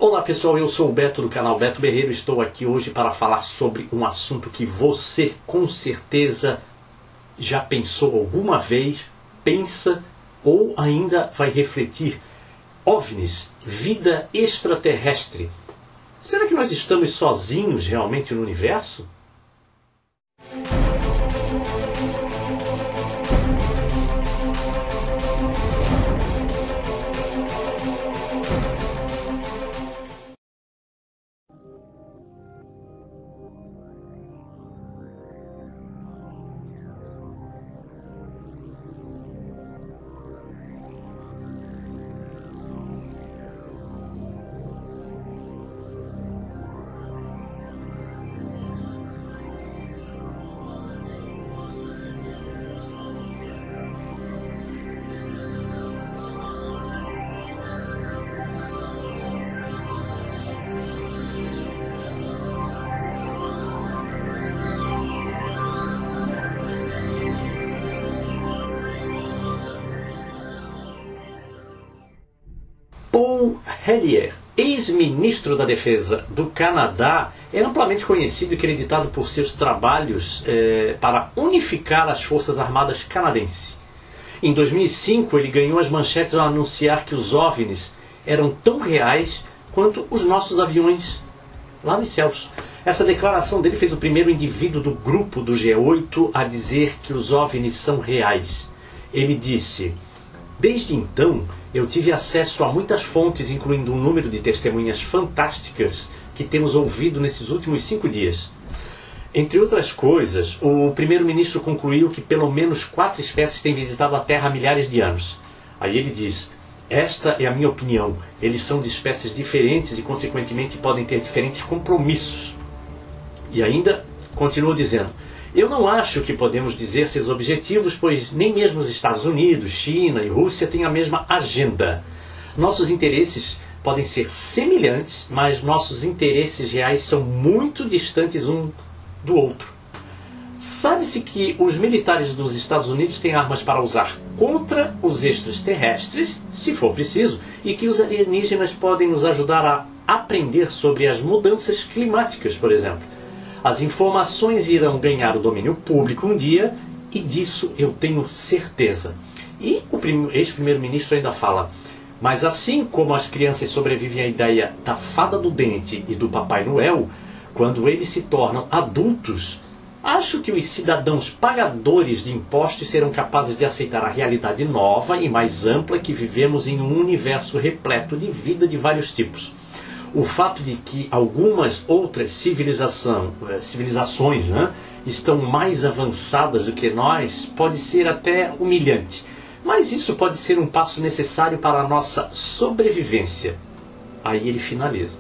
Olá pessoal, eu sou o Beto do canal Beto Berreiro. Estou aqui hoje para falar sobre um assunto que você com certeza já pensou alguma vez, pensa ou ainda vai refletir. OVNIs, vida extraterrestre. Será que nós estamos sozinhos realmente no universo? Paul Hellyer, ex-ministro da Defesa do Canadá, é amplamente conhecido e creditado por seus trabalhos para unificar as Forças Armadas canadenses. Em 2005, ele ganhou as manchetes ao anunciar que os OVNIs eram tão reais quanto os nossos aviões lá nos céus. Essa declaração dele fez o primeiro indivíduo do grupo do G8 a dizer que os OVNIs são reais. Ele disse: "Desde então, eu tive acesso a muitas fontes, incluindo um número de testemunhas fantásticas que temos ouvido nesses últimos 5 dias. Entre outras coisas, o primeiro-ministro concluiu que pelo menos 4 espécies têm visitado a Terra há milhares de anos." Aí ele diz: "Esta é a minha opinião. Eles são de espécies diferentes e, consequentemente, podem ter diferentes compromissos." E ainda continuou dizendo: "Eu não acho que podemos dizer seus objetivos, pois nem mesmo os Estados Unidos, China e Rússia têm a mesma agenda. Nossos interesses podem ser semelhantes, mas nossos interesses reais são muito distantes um do outro. Sabe-se que os militares dos Estados Unidos têm armas para usar contra os extraterrestres, se for preciso, e que os alienígenas podem nos ajudar a aprender sobre as mudanças climáticas, por exemplo. As informações irão ganhar o domínio público um dia, e disso eu tenho certeza." E o ex-primeiro-ministro ainda fala: "Mas assim como as crianças sobrevivem à ideia da fada do dente e do Papai Noel, quando eles se tornam adultos, acho que os cidadãos pagadores de impostos serão capazes de aceitar a realidade nova e mais ampla que vivemos em um universo repleto de vida de vários tipos. O fato de que algumas outras civilizações estão mais avançadas do que nós pode ser até humilhante, mas isso pode ser um passo necessário para a nossa sobrevivência." Aí ele finaliza: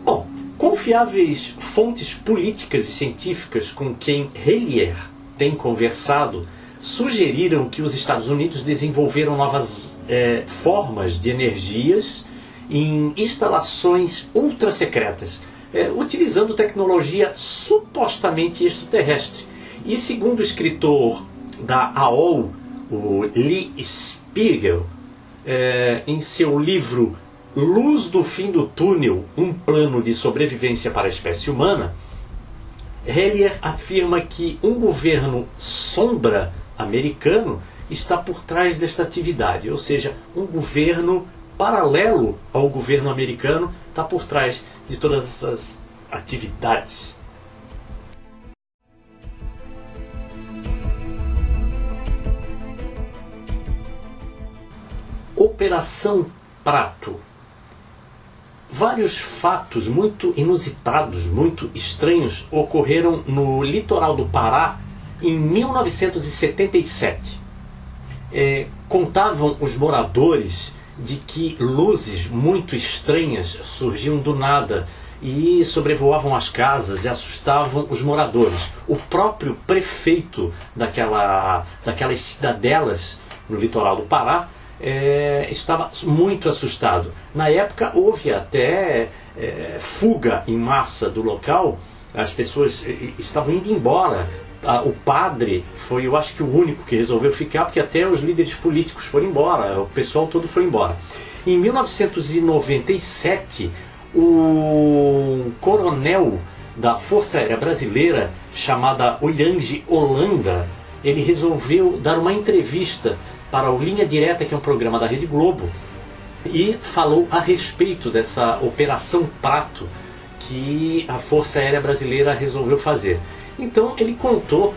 "Bom, confiáveis fontes políticas e científicas com quem Hellyer tem conversado sugeriram que os Estados Unidos desenvolveram novas formas de energias em instalações ultra secretas, utilizando tecnologia supostamente extraterrestre. E segundo o escritor da AOL, o Lee Spiegel, em seu livro Luz do Fim do Túnel, um plano de sobrevivência para a espécie humana, Hellyer afirma que um governo sombra americano está por trás desta atividade, ou seja, um governo paralelo ao governo americano está por trás de todas essas atividades." Operação Prato. Vários fatos muito inusitados, muito estranhos, ocorreram no litoral do Pará em 1977. Contavam os moradores de que luzes muito estranhas surgiam do nada e sobrevoavam as casas e assustavam os moradores. O próprio prefeito daquelas cidadelas no litoral do Pará estava muito assustado. Na época houve até fuga em massa do local. As pessoas estavam indo embora o padre foi, eu acho que o único que resolveu ficar, porque até os líderes políticos foram embora, o pessoal todo foi embora. Em 1997, o coronel da Força Aérea Brasileira, chamada Oyanji Holanda, ele resolveu dar uma entrevista para o Linha Direta, que é um programa da Rede Globo, e falou a respeito dessa Operação Prato que a Força Aérea Brasileira resolveu fazer. Então ele contou,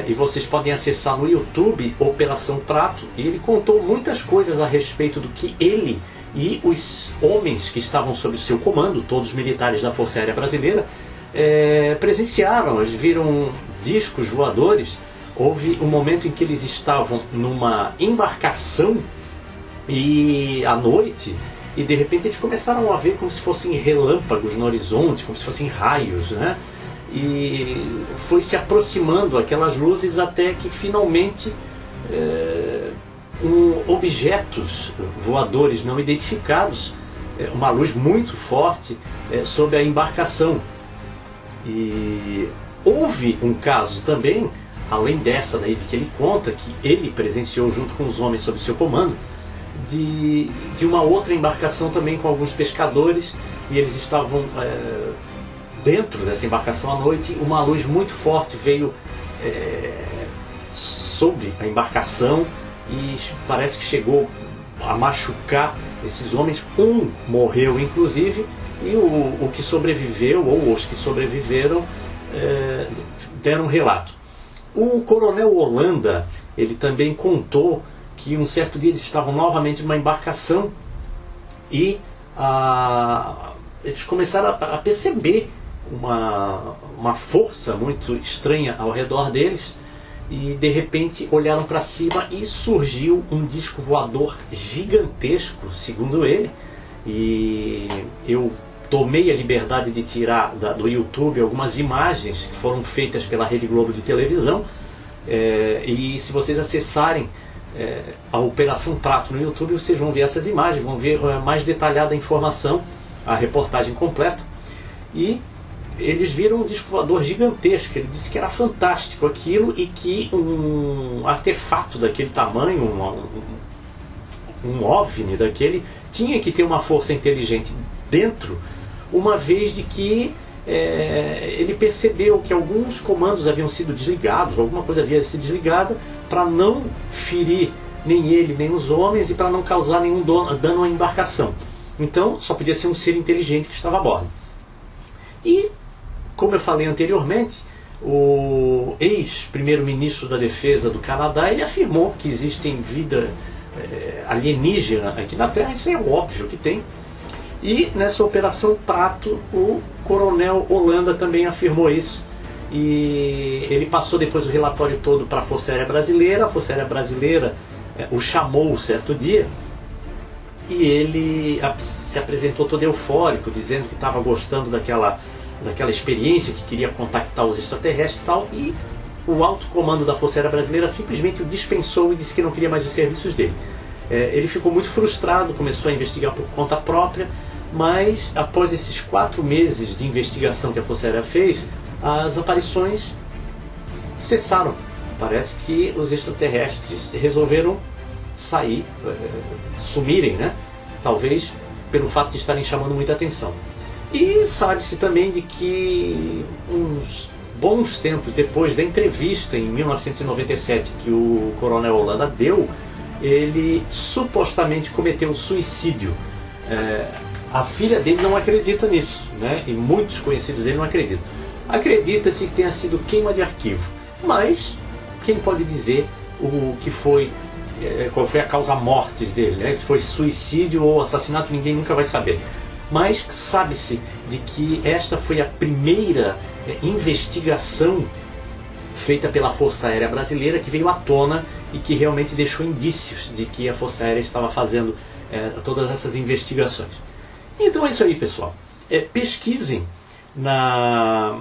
e vocês podem acessar no YouTube, Operação Prato, e ele contou muitas coisas a respeito do que ele e os homens que estavam sob o seu comando, todos militares da Força Aérea Brasileira, presenciaram. Eles viram discos voadores. Houve um momento em que eles estavam numa embarcação e à noite, e de repente eles começaram a ver como se fossem relâmpagos no horizonte, como se fossem raios, né? E foi se aproximando aquelas luzes até que finalmente objetos voadores não identificados, uma luz muito forte sobre a embarcação. E houve um caso também, além dessa daí que ele conta, que ele presenciou junto com os homens sob seu comando, de uma outra embarcação também com alguns pescadores, e eles estavam dentro dessa embarcação à noite. Uma luz muito forte veio sobre a embarcação e parece que chegou a machucar esses homens. Um morreu inclusive, e o que sobreviveu, ou os que sobreviveram, deram um relato. O coronel Holanda, ele também contou que um certo dia eles estavam novamente numa embarcação e eles começaram a perceber uma força muito estranha ao redor deles, e de repente olharam para cima e surgiu um disco voador gigantesco, segundo ele. E eu tomei a liberdade de tirar do YouTube algumas imagens que foram feitas pela Rede Globo de televisão, e se vocês acessarem a Operação Prato no YouTube, vocês vão ver essas imagens, vão ver mais detalhada a informação, a reportagem completa. E eles viram um disco voador gigantesco. Ele disse que era fantástico aquilo, e que um artefato daquele tamanho, um OVNI daquele, tinha que ter uma força inteligente dentro, uma vez de que ele percebeu que alguns comandos haviam sido desligados, alguma coisa havia sido desligada, para não ferir nem ele nem os homens, e para não causar nenhum dano à embarcação. Então só podia ser um ser inteligente que estava a bordo. E, como eu falei anteriormente, o ex-primeiro-ministro da Defesa do Canadá, ele afirmou que existem vida alienígena aqui na Terra. Isso é óbvio que tem. E nessa Operação Prato, o coronel Holanda também afirmou isso. E ele passou depois o relatório todo para a Força Aérea Brasileira. A Força Aérea Brasileira o chamou um certo dia, e ele se apresentou todo eufórico, dizendo que estava gostando daquela experiência, que queria contactar os extraterrestres e tal. E o alto comando da Força Aérea Brasileira simplesmente o dispensou e disse que não queria mais os serviços dele. Ele ficou muito frustrado, começou a investigar por conta própria, mas após esses 4 meses de investigação que a Força Aérea fez, as aparições cessaram. Parece que os extraterrestres resolveram sair, sumirem, né? Talvez pelo fato de estarem chamando muita atenção. E sabe-se também de que uns bons tempos depois da entrevista em 1997 que o coronel Holanda deu, ele supostamente cometeu suicídio. A filha dele não acredita nisso, né? E muitos conhecidos dele não acreditam. Acredita-se que tenha sido queima de arquivo, mas quem pode dizer qual foi a causa mortis dele, né? Se foi suicídio ou assassinato, ninguém nunca vai saber. Mas sabe-se de que esta foi a primeira investigação feita pela Força Aérea Brasileira, que veio à tona e que realmente deixou indícios de que a Força Aérea estava fazendo todas essas investigações. Então é isso aí, pessoal. Pesquisem na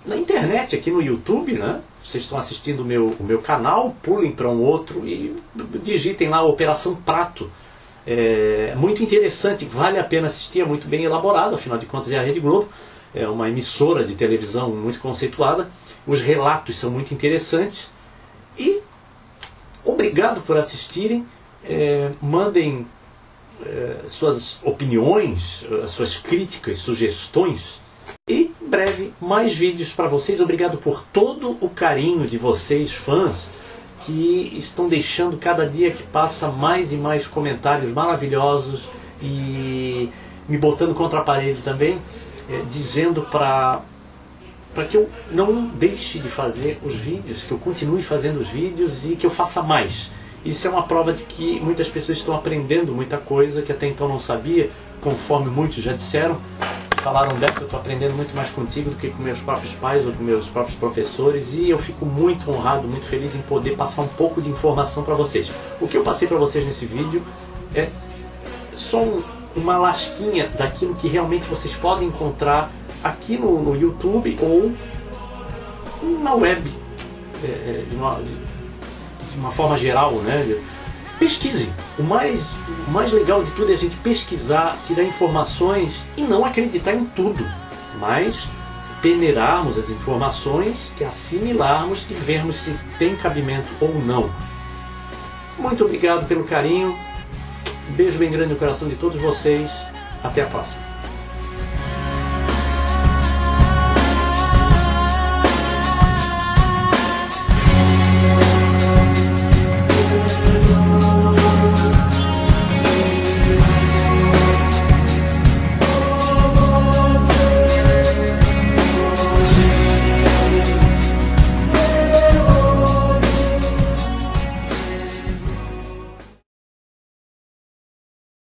internet, aqui no YouTube, né? Vocês estão assistindo o meu canal, pulem para um outro e digitem lá Operação Prato. Muito interessante, vale a pena assistir, é muito bem elaborado, afinal de contas é a Rede Globo. é uma emissora de televisão muito conceituada. Os relatos são muito interessantes. E obrigado por assistirem. Mandem suas opiniões, suas críticas, sugestões. E em breve mais vídeos para vocês. Obrigado por todo o carinho de vocês, fãs, que estão deixando cada dia que passa mais e mais comentários maravilhosos e me botando contra a parede também, dizendo para que eu não deixe de fazer os vídeos, que eu continue fazendo os vídeos e que eu faça mais. Isso é uma prova de que muitas pessoas estão aprendendo muita coisa que até então não sabia, conforme muitos já disseram. Falaram, Beto, eu estou aprendendo muito mais contigo do que com meus próprios pais ou com meus próprios professores, e eu fico muito honrado, muito feliz em poder passar um pouco de informação para vocês. O que eu passei para vocês nesse vídeo é só uma lasquinha daquilo que realmente vocês podem encontrar aqui no YouTube ou na web, de uma forma geral, né? Pesquise. O mais legal de tudo é a gente pesquisar, tirar informações e não acreditar em tudo, mas peneirarmos as informações e assimilarmos e vermos se tem cabimento ou não. Muito obrigado pelo carinho. Um beijo bem grande no coração de todos vocês. Até a próxima.